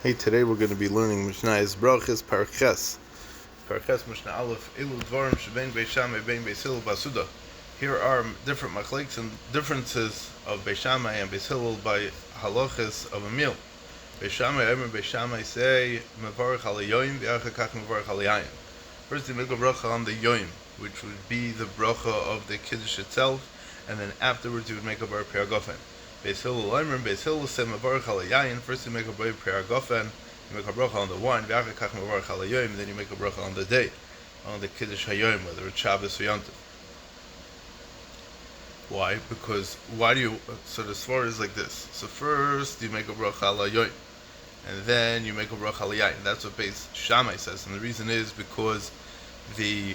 Hey, today we're going to be learning Mishnah's Brachas Parches. Parches Mishnah Aleph Elu Dvarim Sheben Beishamai Ben Beis Basa'uda. Here are different machlekes and differences of Beishamai and Beis by halachas of a meal. Beishamai say Mevarach al Yoim v'achar kach Mevarach al Yayin. First they make a bracha on the Yoim, which would be the bracha of the Kiddush itself, and then afterwards you would make a bar Peragofen. Beis Hillel say Mevarach al Yayin. First you make a bar Peragofen, you make a bracha on the wine, v'achar kach Mevarach al Yoim, then you make a bracha on the day, on the Kiddush Hayoim, whether it's Shabbos or Yom Tov. Why? So the svara is like this. So first you make a bracha al Yoim, and then you make a bracha al Yayin. That's what Beis Shammai says, and the reason is because the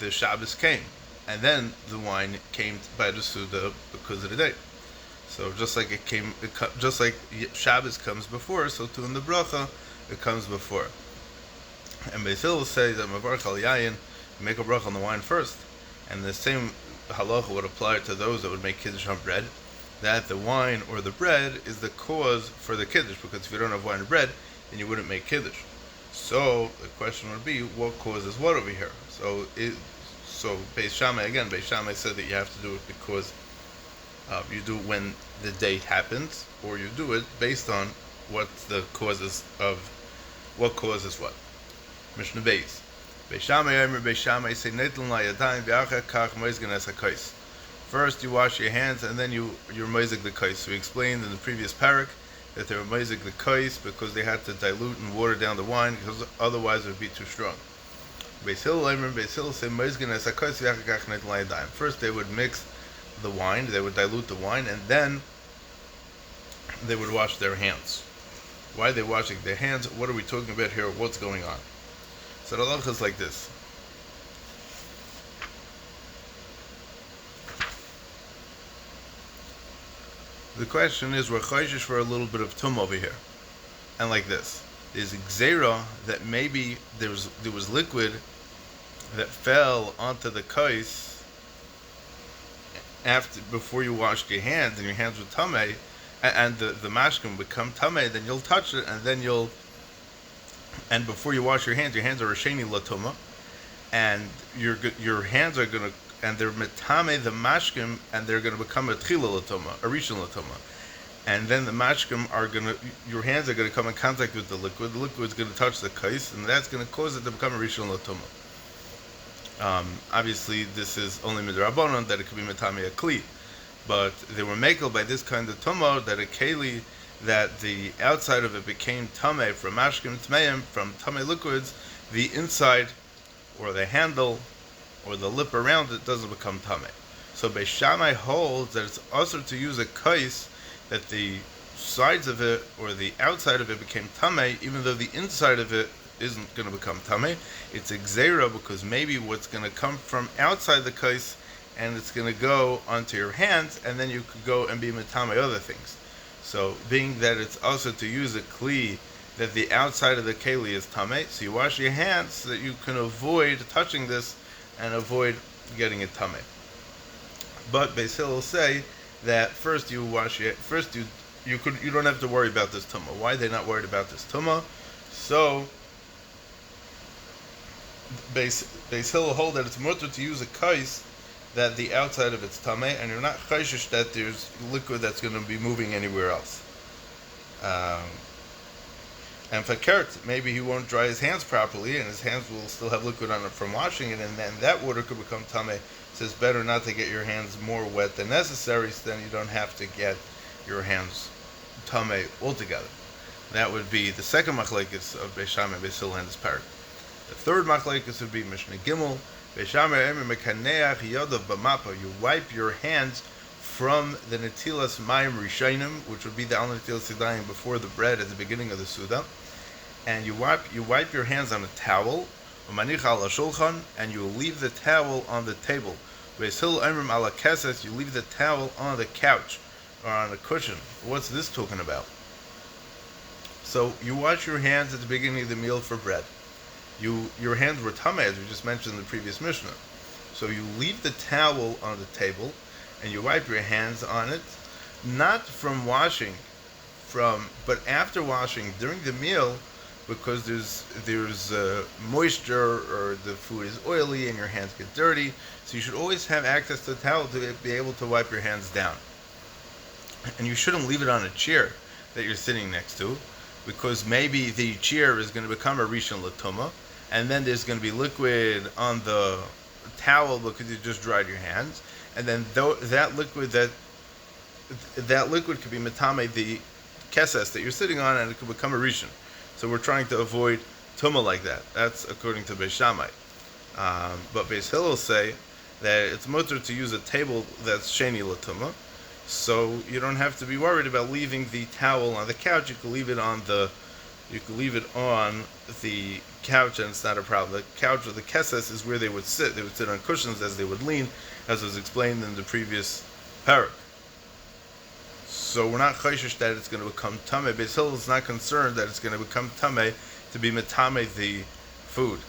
Shabbos came, and then the wine came by the Suda because of the day. So just like just like Shabbos comes before, so too in the bracha it comes before. And Beis Hillel says that Mevarach al Yayin, you make a bracha on the wine first, and the same halacha would apply to those that would make kiddush on bread, that the wine or the bread is the cause for the kiddush, because if you don't have wine or bread, then you wouldn't make kiddush. So the question would be, what causes what over here? So Beis Shammai said that you have to do it because you do it when the date happens, or you do it based on what the causes of what causes what. Mishnah Beis. Beis Shammai say Netlin la'yadayim v'achar kach moizgan es hakos. First you wash your hands and then you're moizig the kos. So we explained in the previous parak that they were moizig the kos because they had to dilute and water down the wine because otherwise it would be too strong. Beis Hillel say moizgan es hakos v'achar kach netlin la'yadayim. First they would mix the wine, they would dilute the wine, and then they would wash their hands. Why are they washing their hands? What are we talking about here? What's going on? So the halacha is like this. The question is, we're chayshish for a little bit of tum over here, and like this. There's a gzeira that maybe there was liquid that fell onto the kais before you washed your hands, and your hands were tamei, and the mashkim become tamei, then you'll touch it, and before you wash your hands are resheni latuma, and your hands are gonna, and they're metame the mashkim, and they're gonna become a tchila latuma, a rishon latuma, and then the mashkim your hands are gonna come in contact with the liquid is gonna touch the kais, and that's gonna cause it to become a rishon latuma. Obviously, this is only midrabanan that it could be metame a kli, but they were makel by this kind of tumah that a keli, that the outside of it became tameh from mashkim tmeim, from tameh liquids, the inside or the handle or the lip around it doesn't become tameh. So Beis Shammai holds that it's also to use a kais that the sides of it or the outside of it became tameh, even though the inside of it isn't going to become tameh. It's a gzeira because maybe what's going to come from outside the kais and it's going to go onto your hands, and then you could go and be metame other things. So being that it's also to use a kli that the outside of the keli is tameh, so you wash your hands so that you can avoid touching this and avoid getting it tameh. But Beis Hillel say that first you don't have to worry about this tumah. Why are they not worried about this tumah? So Beis Hillel hold that it's mutter to use a kais that the outside of it's tameh, and you're not chayshish that there's liquid that's going to be moving anywhere else. And fakert, maybe he won't dry his hands properly, and his hands will still have liquid on it from washing it, and then that water could become tameh. So it's better not to get your hands more wet than necessary, so then you don't have to get your hands tameh altogether. That would be the second machlekes of Beis Shammai and Beis Hillel and this parak. The third machlekes would be Mishnah Gimel. You wipe your hands from the netilas mayim rishonim, which would be the al netilas yadayim before the bread at the beginning of the Suda, and you wipe your hands on a towel, and you leave the towel on the table. You leave the towel on the couch or on a cushion. What's this talking about? So you wash your hands at the beginning of the meal for bread. Your hands were tameh, as we just mentioned in the previous Mishnah. So you leave the towel on the table, and you wipe your hands on it, not from washing but after washing during the meal, because there's moisture or the food is oily and your hands get dirty, so you should always have access to a towel to be able to wipe your hands down. And you shouldn't leave it on a chair that you're sitting next to, because maybe the chair is going to become a rishon l'tuma, and then there's going to be liquid on the towel because you just dried your hands, and then that liquid could be metame the keses that you're sitting on, and it could become a rishon. So we're trying to avoid tuma like that. That's according to Beis Shammai. But Beis Hillel say that it's mutter to use a table that's sheni l'tuma, so you don't have to be worried about leaving the towel on the couch. You can leave it on the couch, and it's not a problem. The couch or the keses is where they would sit. They would sit on cushions as they would lean, as was explained in the previous parak. So we're not chayshish that it's going to become tameh. Beis Hillel is not concerned that it's going to become tameh to be metame the food.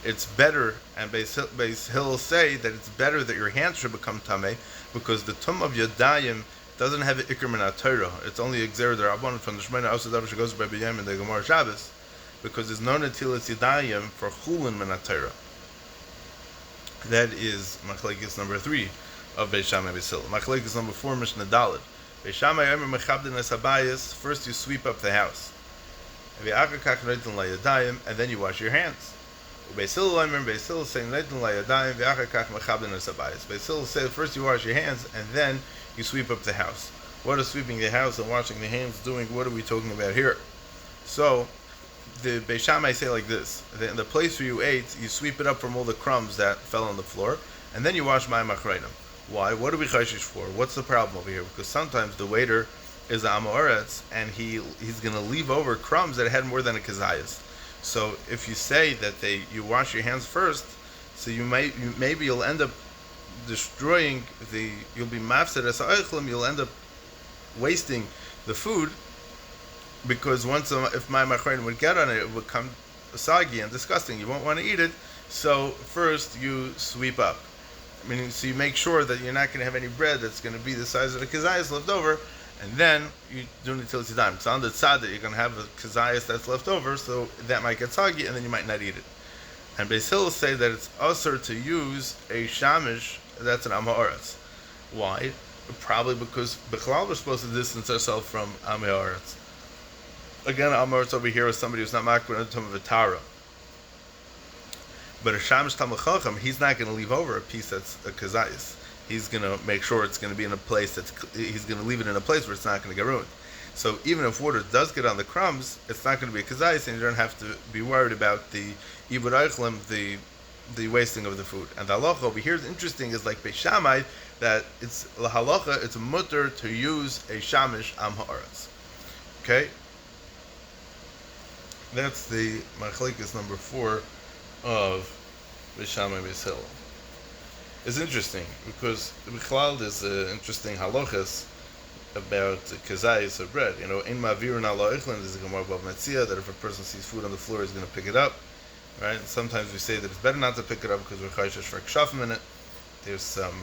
It's better, and Beis Hillel say that it's better that your hands should become tameh, because the tum of yadayim doesn't have an ikr min Torah. It's only a gzera d'Rabbanan from the Shemona also goes by B'yam in the Gemara Shabbos, because there's no netilas yadayim for chulin min Torah. That is machlekes number 3 of Beis Shammai Beis Hillel. Machlekes number 4, Mishnah Daled. Beis Shammai Omer mechabdin es habayis. First you sweep up the house, and then you wash your hands. Beis Hillel Omer, Beis Hillel saying leitin layadayim v'achakach mechabdin es habayis. Beis Hillel said first you wash your hands and then you sweep up the house. What is sweeping the house and washing the hands doing? What are we talking about here? So the Beis Shammai say like this: in the place where you ate, you sweep it up from all the crumbs that fell on the floor, and then you wash ma'im achrayim. Why? What are we chayshish for? What's the problem over here? Because sometimes the waiter is a amoretz, and he's going to leave over crumbs that had more than a kazayas. So if you say that you wash your hands first, so maybe you'll end up destroying you'll be mafsed as ha'ochlim, you'll end up wasting the food, because if my machrein would get on it, it would become soggy and disgusting. You won't want to eat it. So first you sweep up. So you make sure that you're not going to have any bread that's going to be the size of the kazayas left over, and then you do it until it's done. It's on the tzad that you're going to have a kazayas that's left over, so that might get soggy, and then you might not eat it. And Beis Hillel say that it's usher to use a shamish that's an amoretz. Why? Probably because Bechlal we're supposed to distance ourselves from amoretz. Again, amoretz over here is somebody who's not makbid on the tomb of a tara. But a shamish talmid chacham, he's not going to leave over a piece that's a kazayas. He's going to make sure it's going to be in a place he's going to leave it in a place where it's not going to get ruined. So even if water does get on the crumbs, it's not going to be a kazayas, and you don't have to be worried about the ibud eichlim, the wasting of the food. And the halacha over here is interesting, is like Beis Shammai, that it's the halacha, it's a mutter to use a shamish am haaretz. Okay? That's the machlekes number 4 of Beis Shammai Beis Hillel. It's interesting because Bichlal is interesting halachas about kazayis of bread. In Ma'avir and Allah Ichlin, there's a Gemara above Metzia that if a person sees food on the floor, he's going to pick it up. Right? And sometimes we say that it's better not to pick it up because we're chayshish for kshafim in it. There's some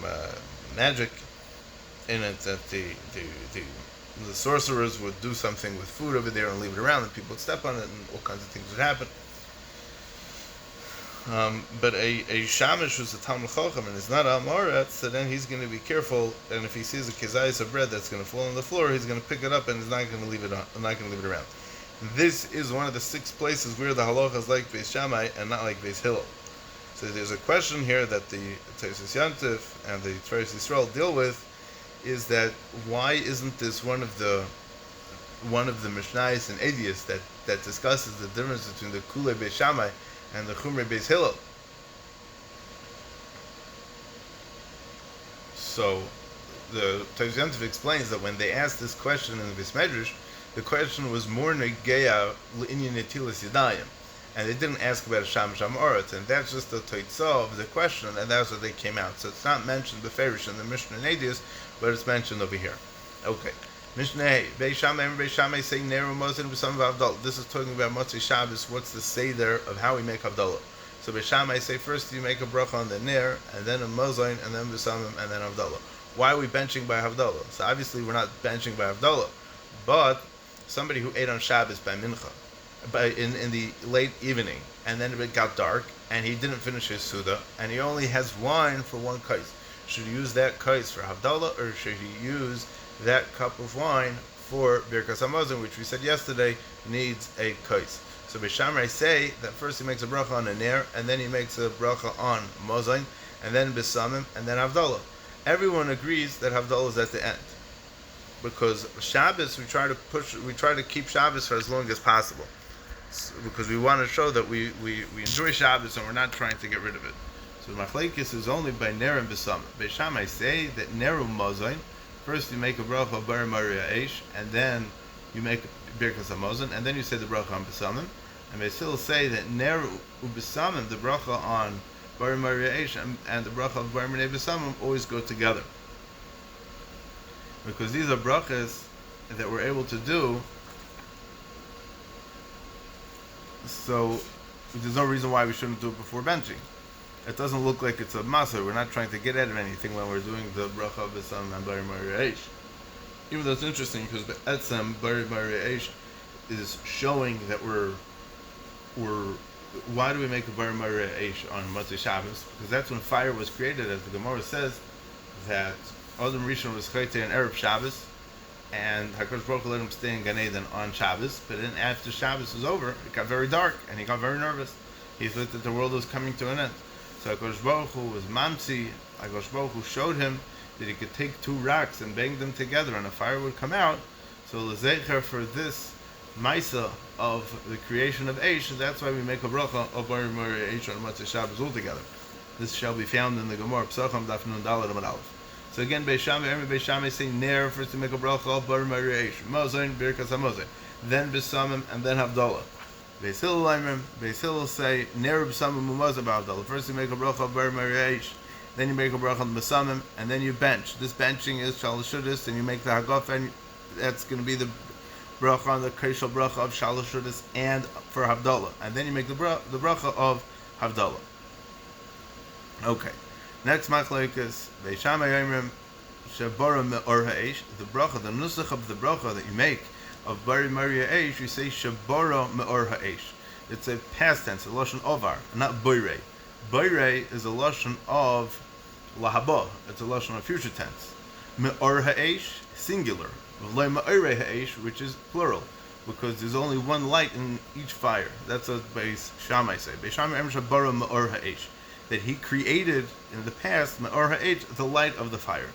magic in it that the sorcerers would do something with food over there and leave it around, and people would step on it, and all kinds of things would happen. But a shamish who's a talmid chacham and is not a amoretz, so then he's going to be careful, and if he sees a kazayis of bread that's going to fall on the floor, he's going to pick it up and he's not going to leave it around. This is one of the 6 places where the halacha is like Beis Shammai and not like Beis Hillel. So there's a question here that the Teisus Yantif and the Teisus Yisrael deal with, is that why isn't this one of the Mishnayos and Edius that discusses the difference between the Kulei Beis Shammai and the Chumrei Beis Hillel? So the Teisus Yantif explains that when they asked this question in the Beis Medrash, the question was more negeya l'inyan netilas yadayim, and they didn't ask about a shamish amoretz, and that's just the teitzah of the question, and that's what they came out. So it's not mentioned beferish in the Mishnah and Edius, but it's mentioned over here. Okay, Mishnah Hey, Beis Shammai say neru mosin b'sam v'avdal. This is talking about Motzei Shabbos. What's the seder of how we make havdalah? So Beis Shammai say first you make a bracha on the ner, and then a mozain, and then b'samim, and then havdalah. Why are we benching by havdalah? So obviously we're not benching by havdalah, But somebody who ate on Shabbos by mincha, in the late evening, and then it got dark, and he didn't finish his Suda, and he only has wine for one kais. Should he use that kais for Havdalah, or should he use that cup of wine for Birkas Hamazon, which we said yesterday needs a kais? So Beishamai say that first he makes a bracha on a ner, and then he makes a bracha on Mozon, and then Besamim, and then Havdalah. Everyone agrees that Havdalah is at the end, because Shabbos we try to keep Shabbos for as long as possible, because we want to show that we enjoy Shabbos and we're not trying to get rid of it. So Machlekes is only by ner and Besamim. Beishamai say that neru Mozon, first you make a bracha of Bar Maria Eish, and then you make Birkas Hamazon, and then you say the bracha on Besamim. And they still say that Neru Ubesamim, the bracha on Bar Maria Eish and the bracha of Bar Maria Besamim always go together. Because these are brachas that we're able to do, so there's no reason why we shouldn't do it before benching. It doesn't look like it's a masa. We're not trying to get out of anything when we're doing the bracha of Besamim and Bar Maria Eish. Even though it's interesting, because the Etzem Bar Maria Eish is showing that why do we make a Bar Maria Eish on Motzei Shabbos? Because that's when fire was created, as the Gemara says, that Adam Rishon was Chayte on Erev Shabbos, and HaKadosh Baruch Hu let him stay in Gan Eden on Shabbos, but then after Shabbos was over, it got very dark, and he got very nervous. He thought that the world was coming to an end. So HaKadosh Baruch Hu was Mamsi. HaKadosh Baruch Hu showed him that he could take two rocks and bang them together, and a fire would come out. So L'Zecher, for this Maisa of the creation of Eish, that's why we make a bracha of Bar Maria Eish on Motzei Shabbos altogether. This shall be found in the Gemara Psachim Daf Nun Daled Amud Aleph. So again, Beishamai say ner, first to make a bracha of Bar Maria Eish, Mozon, Birkas Hamazon, then Besamim, and then Havdalah. Beis Hillel say ner Besamim Mumazon Havdalah. First you make a bracha of Bar Maria Eish, then you make a bracha on Besamim, and then you bench. This benching is Shalosh Shudis, and you make the Hagaf, and that's going to be the bracha on the Kreishal bracha of Shalosh Shudis and for Havdalah, and then you make the bracha of Havdalah. Okay, next machlokes Beishamai Yomrim Shabara Me'or Ha'esh. The bracha, the nusach of the bracha that you make of Bar Maria Eish, you say Shabara Me'or Ha'esh. It's a past tense, a lashon ovar, not boirei. Boirei is a lashon of lahaba. It's a lashon of future tense. Me'or Ha'esh, singular. Which is plural, because there's only one light in each fire. That's what Beis Shammai say. Beis Shammai bara Me'or Ha'esh, that he created in the past Me'or Ha'esh, the light of the fire.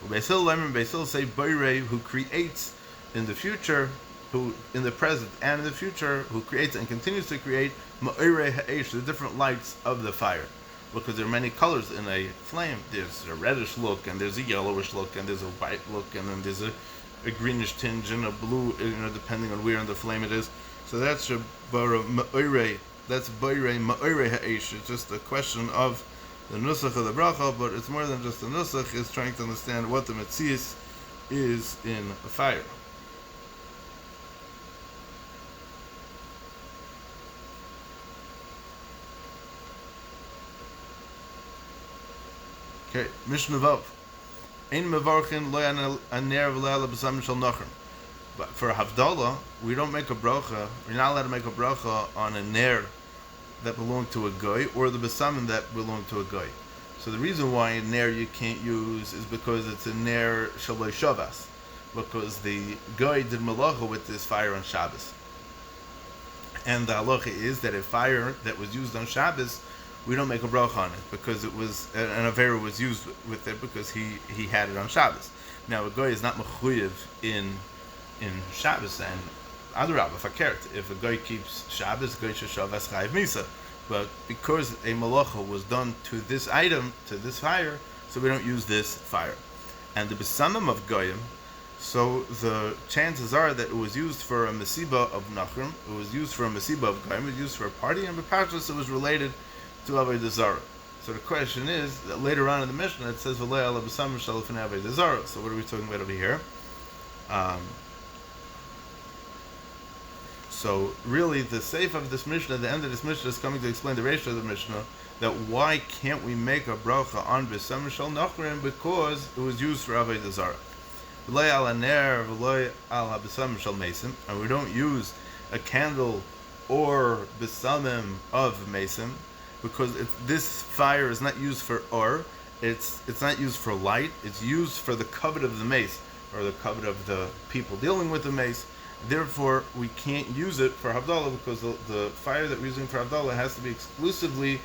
Beis Hillel say Boirei, who creates in the future, who in the present and in the future, who creates and continues to create Me'or Ha'esh, the different lights of the fire. Because there are many colors in a flame. There's a reddish look, and there's a yellowish look, and there's a white look, and then there's a greenish tinge and a blue, depending on where in the flame it is. So that's Bara Ma'orei. That's Boirei Ma'orei Ha'esh. It's just a question of the nusach of the bracha, but it's more than just the nusach. It's trying to understand what the metzias is in the fire. Okay, Mishnah Vav. Ein mevarchin lo aner v'le'ala b'samim shel nachrim. But for Havdalah, we don't make a bracha. We're not allowed to make a bracha on a ner that belonged to a goy, or the besamim that belonged to a goy. So the reason why a ner you can't use is because it's a ner shaloi shavas, because the goy did malacha with this fire on Shabbos. And the halacha is that a fire that was used on Shabbos, we don't make a bracha on it, because it was an avera was used with it, because he had it on Shabbos. Now a goy is not mechuyev in Shabbos, and adarabba fakert. If a goy keeps Shabbos, goy sheshavas chayiv misa. But because a malacha was done to this item, to this fire, so we don't use this fire. And the besamim of goyim, so the chances are that it was used for a mesiba of nachrim, it was used for a mesiba of goyim, it was used for a party, and b'pashtus it was related to Avodah Zarah. So the question is that later on in the Mishnah it says V'lei ala b'samim shel lefnei Avodah Zarah. So what are we talking about over here? So really the seif of this Mishnah, the end of this Mishnah, is coming to explain the ratio of the Mishnah, that why can't we make a bracha on b'samim shel nachrim, because it was used for Avodah Zarah. V'lo al haner v'lo al habesam shel mesim, and we don't use a candle or besamim of mesim, because this fire is not used for or, it's not used for light, it's used for the covet of the mace, or the covet of the people dealing with the mace. Therefore, we can't use it for Havdalah, because the fire that we're using for Havdalah has to be exclusively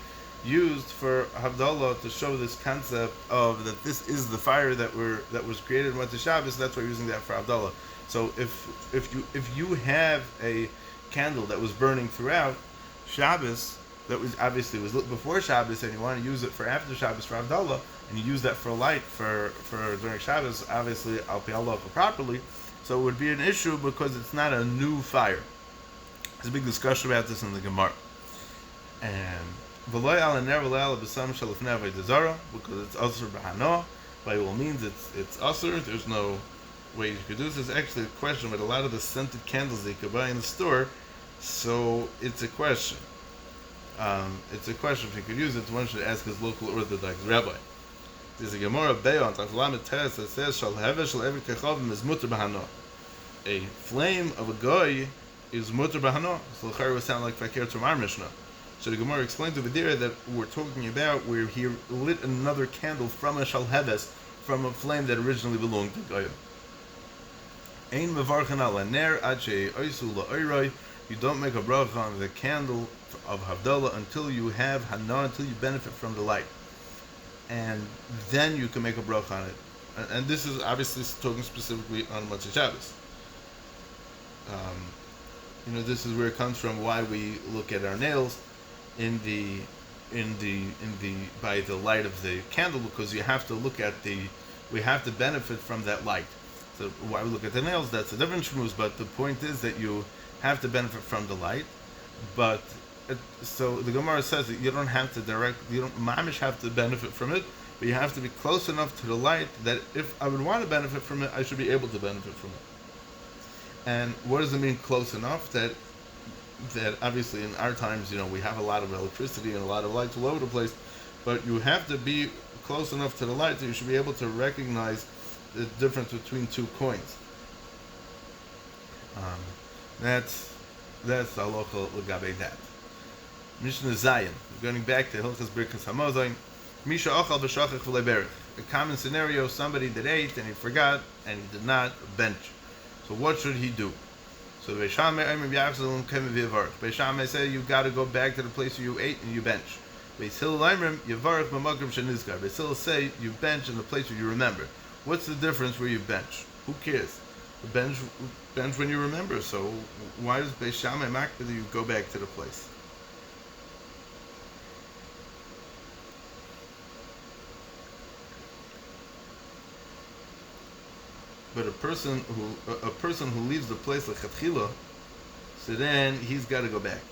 used for Havdalah, to show this concept of that this is the fire that was created in Motzei Shabbos. That's why we're using that for Havdalah. So if you have a candle that was burning throughout Shabbos, that was obviously was lit before Shabbos, and you want to use it for after Shabbos for Havdalah, and you use that for light for during Shabbos, obviously Al Pi Allah properly. So it would be an issue because it's not a new fire. There's a big discussion about this in the Gemara. And v'lo al haner v'lo al habesam shel lifnei avodah zara, because it's asur b'hana. By all means, it's asur. There's no way you could do this. There's actually a question with a lot of the scented candles that you could buy in the store. So it's a question. It's a question if you could use it. One should ask his local Orthodox rabbi. There's a Gemara Be'on Taflamet Tes that says Shal Hevesh Shal Eved Kechavim is Mutter B'Hana. A flame of a goy is Mutter B'Hana. So the Chari would sound like Fakir from our Mishnah. So the Gemara explained to Vidira that we're talking about where he lit another candle from a Shal Heves, from a flame that originally belonged to Goy. Ein Mevarchen Al Haner Ad She'oisu La'oiroi. You don't make a bracha on the candle of Havdalah until you have Hana, until you benefit from the light. And then you can make a bracha on it. And this is obviously talking specifically on Motzei Shabbos. This is where it comes from, why we look at our nails by the light of the candle, because you have to we have to benefit from that light. So why we look at the nails, that's a different shmuz, but the point is that you have to benefit from the light. But so the Gemara says that you don't mamish have to benefit from it, but you have to be close enough to the light that if I would want to benefit from it, I should be able to benefit from it. And what does it mean close enough? That obviously in our times, we have a lot of electricity and a lot of lights all over the place, but you have to be close enough to the light that you should be able to recognize the difference between two coins. That's the halacha l'gabei that. Mishnah Zayin, going back to Hilchas Birkas Hamazon, Misha Ochal v'Shachach v'Lei Berich. A common scenario: somebody that ate and he forgot and he did not bench. So what should he do? So Beis Shammai say you've got to go back to the place where you ate and you bench. Beis Hillel say you bench in the place where you remember. What's the difference where you bench? Who cares? Bench when you remember. So why does Beis Shammai makbid that you go back to the place? But a person who leaves the place like chatchila, so then he's got to go back.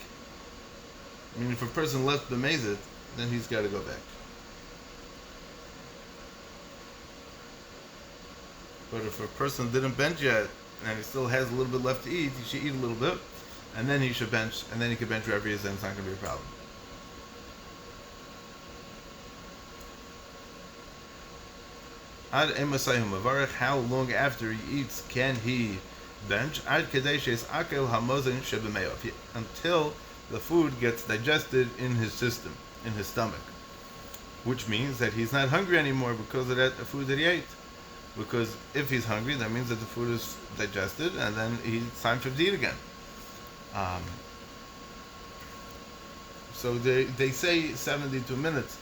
I mean, if a person left the mezit, then he's got to go back. But if a person didn't bench yet and he still has a little bit left to eat, he should eat a little bit, and then he should bench, and then he can bench wherever he is, and it's not going to be a problem. Ad emasayim mavarech. How long after he eats can he bench? Ad kadeshes akel hamozin shebemeyo. Until the food gets digested in his system, in his stomach, which means that he's not hungry anymore because of the food that he ate. Because if he's hungry, that means that the food is digested, and then it's time for him to eat again. So they say 72 minutes.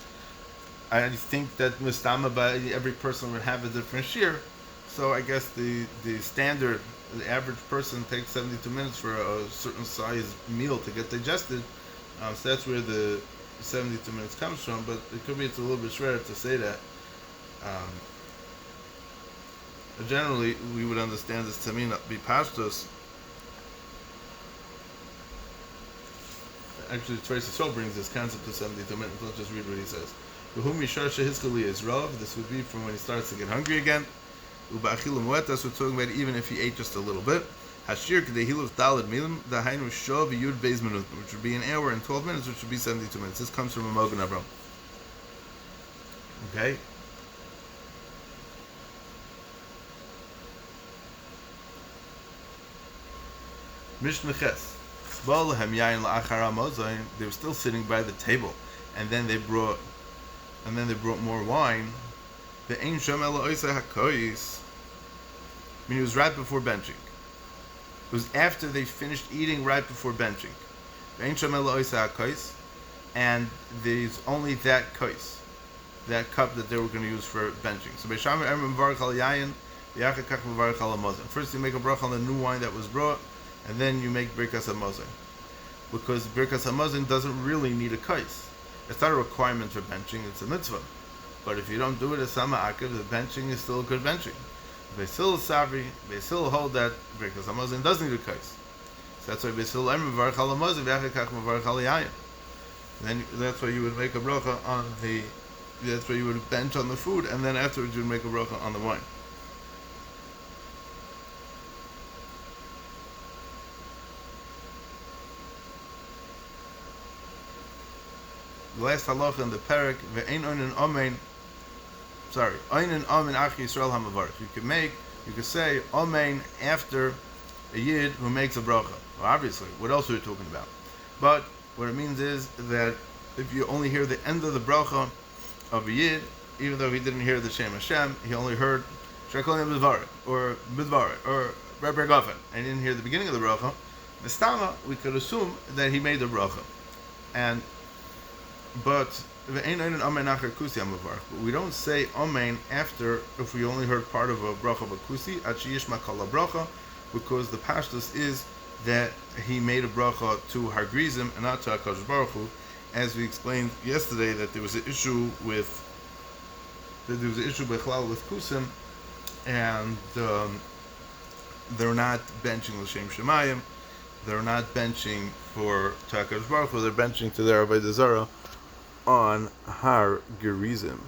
I think that mustama by every person would have a different shear. So I guess the standard, the average person takes 72 minutes for a certain size meal to get digested. So that's where the 72 minutes comes from. But it could be it's a little bit shorter to say that. Generally, we would understand this to mean be pashtos. Actually, Tracy Soul brings this concept to 72 minutes. Let's just read what he says. This would be from when he starts to get hungry again. That's we're talking about even if he ate just a little bit. Which would be an hour and 12 minutes, which would be 72 minutes. This comes from a Mogen Avram. Okay? Mishnah Ches. They were still sitting by the table, and then they brought more wine. The Ein Shem Ela Oisei HaKois. I mean, it was right before benching. It was after they finished eating, right before benching. The Ein Shem Ela Oisei HaKois, and there's only that kois, that cup that they were going to use for benching. So Beishamar Emer Mevarach Al Yayin, V'yachar Kach Mevarach Al Hamazon. First you make a bracha on the new wine that was brought, and then you make Birkas Hamazon. Because Birkas Hamazon doesn't really need a kais. It's not a requirement for benching, it's a mitzvah. But if you don't do it as Sama Akiv, the benching is still a good benching. Beisil Savri, Beisil hold that Birkas Hamazon doesn't need a kais. So that's why Beisil Emer Mevarach Al Hamazon, V'yachar Kach Mevarach Al Yayin. Then that's why you would make a bracha on the. That's why you would bench on the food, and then afterwards you would make a bracha on the wine. The last halacha in the parak, ve'ein oinen amen. Sorry, oinen amen achi Yisrael hamavarich. You could say amen after a yid who makes a bracha. Well, obviously, what else are we talking about? But what it means is that if you only hear the end of the bracha of a yid, even though he didn't hear the Shem Hashem, he only heard Shekolim Bidvaret or Rebbe Gafen, and he didn't hear the beginning of the bracha. The Stama, we could assume that he made the bracha, but we don't say amen after if we only heard part of a bracha bakusi at sheyishma kol bracha, because the pashtus is that he made a bracha to Hargrizim and not to HaKadosh Baruch Hu, as we explained yesterday that there was an issue with Bechlal with Kusim, and they're not benching l'shem Shemayim, they're not benching for HaKadosh Baruch Hu, they're benching to their Avodah Zarah on Har Gerizim.